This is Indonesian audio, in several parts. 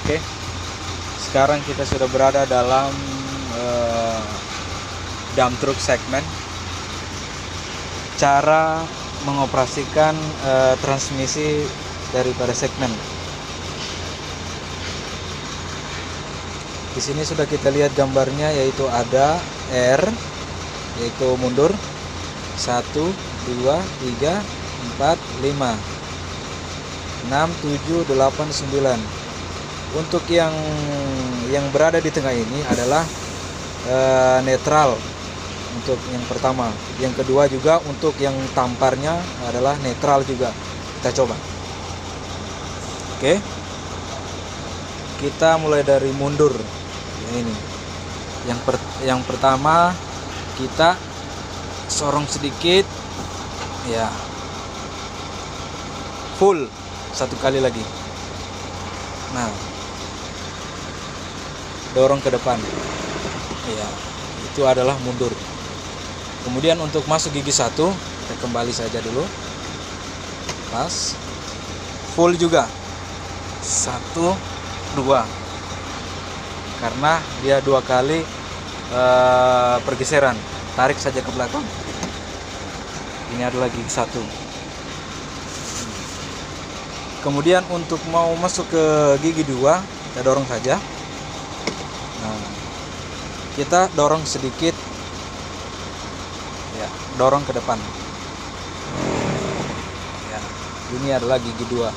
Oke, sekarang kita sudah berada dalam dump truck segmen. Cara mengoperasikan transmisi daripada segmen. Di sini sudah kita lihat gambarnya, yaitu ada R, yaitu mundur 1, 2, 3, 4, 5, 6, 7, 8, 9. Untuk yang berada di tengah ini adalah netral untuk yang pertama. Yang kedua juga untuk yang tamparnya adalah netral juga. Kita coba. Oke. Kita mulai dari mundur. Ini. Yang pertama kita sorong sedikit. Ya. Full satu kali lagi. Nah, dorong ke depan. Ya, itu adalah mundur. Kemudian untuk masuk gigi 1, kita kembali saja dulu. Pas. Full juga. 1, 2. Karena dia 2 kali pergeseran. Tarik saja ke belakang. Ini adalah gigi 1. Kemudian untuk mau masuk ke gigi 2, kita dorong saja. Nah, kita dorong sedikit. Ya, dorong ke depan. Ya, ini adalah gigi 2.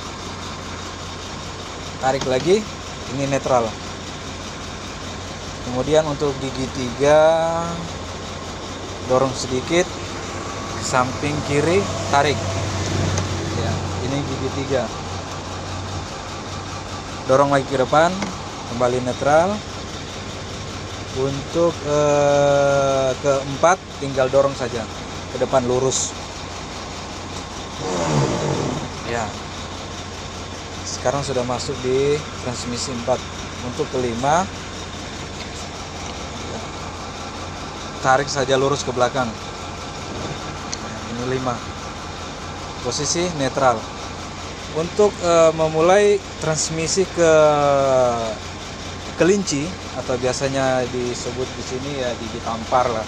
Tarik lagi, ini netral. Kemudian untuk gigi 3, dorong sedikit ke samping kiri, tarik. Ya, ini gigi 3. Dorong lagi ke depan, kembali netral. Untuk keempat tinggal dorong saja ke depan lurus. Ya. Sekarang sudah masuk di transmisi 4. Untuk kelima, tarik saja lurus ke belakang. Ini 5. Posisi netral. Untuk memulai transmisi ke kelinci atau biasanya disebut di sini ya gigi tampar lah.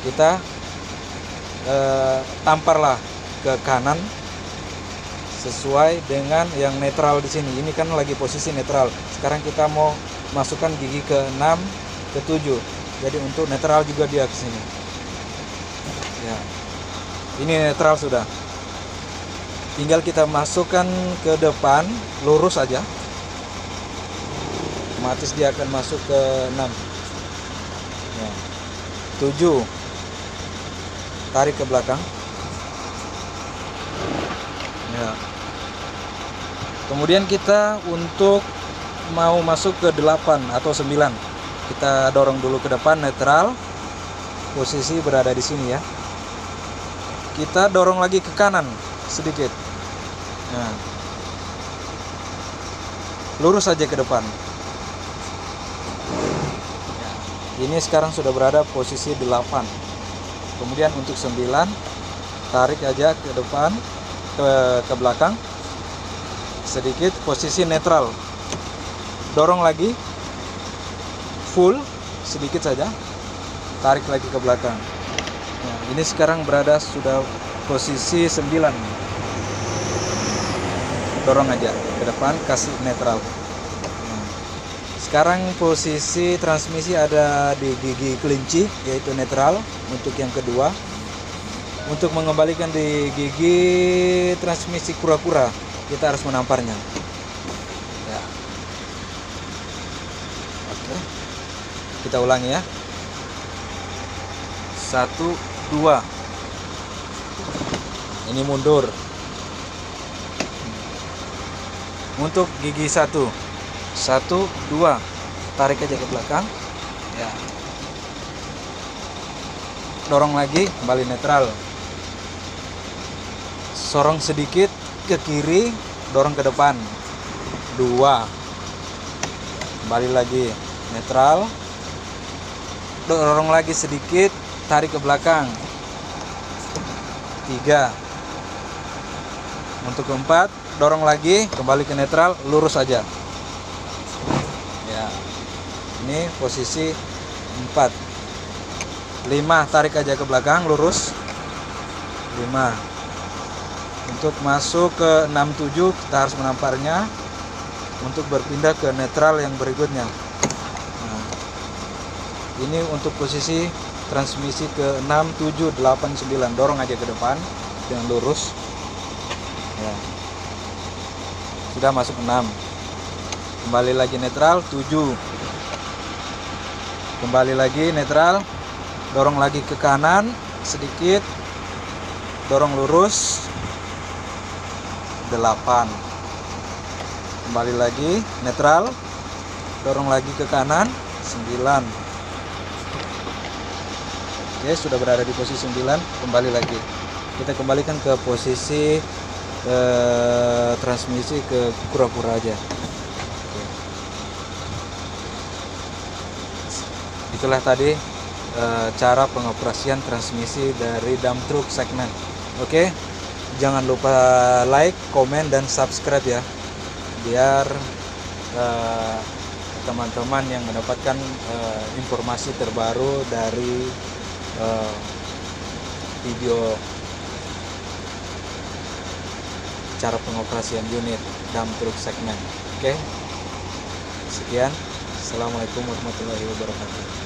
Kita tamparlah ke kanan sesuai dengan yang netral di sini. Ini kan lagi posisi netral. Sekarang kita mau masukkan gigi ke-6, ke-7. Jadi untuk netral juga dia ke sini. Ya. Ini netral sudah. Tinggal kita masukkan ke depan, lurus aja. Otomatis dia akan masuk ke 6. Ya. 7. Tarik ke belakang. Ya. Kemudian kita untuk mau masuk ke 8 atau 9. Kita dorong dulu ke depan, netral. Posisi berada di sini ya. Kita dorong lagi ke kanan sedikit. Nah. Lurus saja ke depan. Ini sekarang sudah berada posisi 8. Kemudian untuk 9, tarik aja ke depan, ke belakang sedikit, posisi netral. Dorong lagi full sedikit saja, tarik lagi ke belakang. Nah, ini sekarang berada sudah posisi 9. Dorong aja ke depan, kasih netral. Sekarang posisi transmisi ada di gigi kelinci, yaitu netral untuk yang kedua. Untuk mengembalikan di gigi transmisi kura-kura, kita harus menamparnya. Ya. Oke. Kita ulangi ya. 1, 2. Ini mundur. Untuk gigi 1, 1, 2, tarik aja ke belakang. Ya. Dorong lagi, kembali netral. Sorong sedikit ke kiri, dorong ke depan. 2. Kembali lagi, netral. Dorong lagi sedikit, tarik ke belakang. 3. Untuk keempat, dorong lagi, kembali ke netral, lurus aja. Ya, ini posisi 4. 5 tarik aja ke belakang lurus. 5. Untuk masuk ke 67 kita harus menamparnya untuk berpindah ke netral yang berikutnya. Nah, ini untuk posisi transmisi ke 6, 7, 8, 9. Dorong aja ke depan dengan lurus. Ya. Sudah masuk 6. Kembali lagi netral 7. Kembali lagi netral. Dorong lagi ke kanan sedikit. Dorong lurus 8. Kembali lagi netral. Dorong lagi ke kanan 9. Oke, sudah berada di posisi 9. Kembali lagi. Kita kembalikan ke posisi transmisi ke kura-kura aja. Oke. Itulah tadi cara pengoperasian transmisi dari dump truck segmen. Oke, jangan lupa like, komen, dan subscribe ya, biar teman-teman yang mendapatkan informasi terbaru dari video cara pengoperasian unit dump truck segmen. Oke, sekian. Assalamualaikum warahmatullahi wabarakatuh.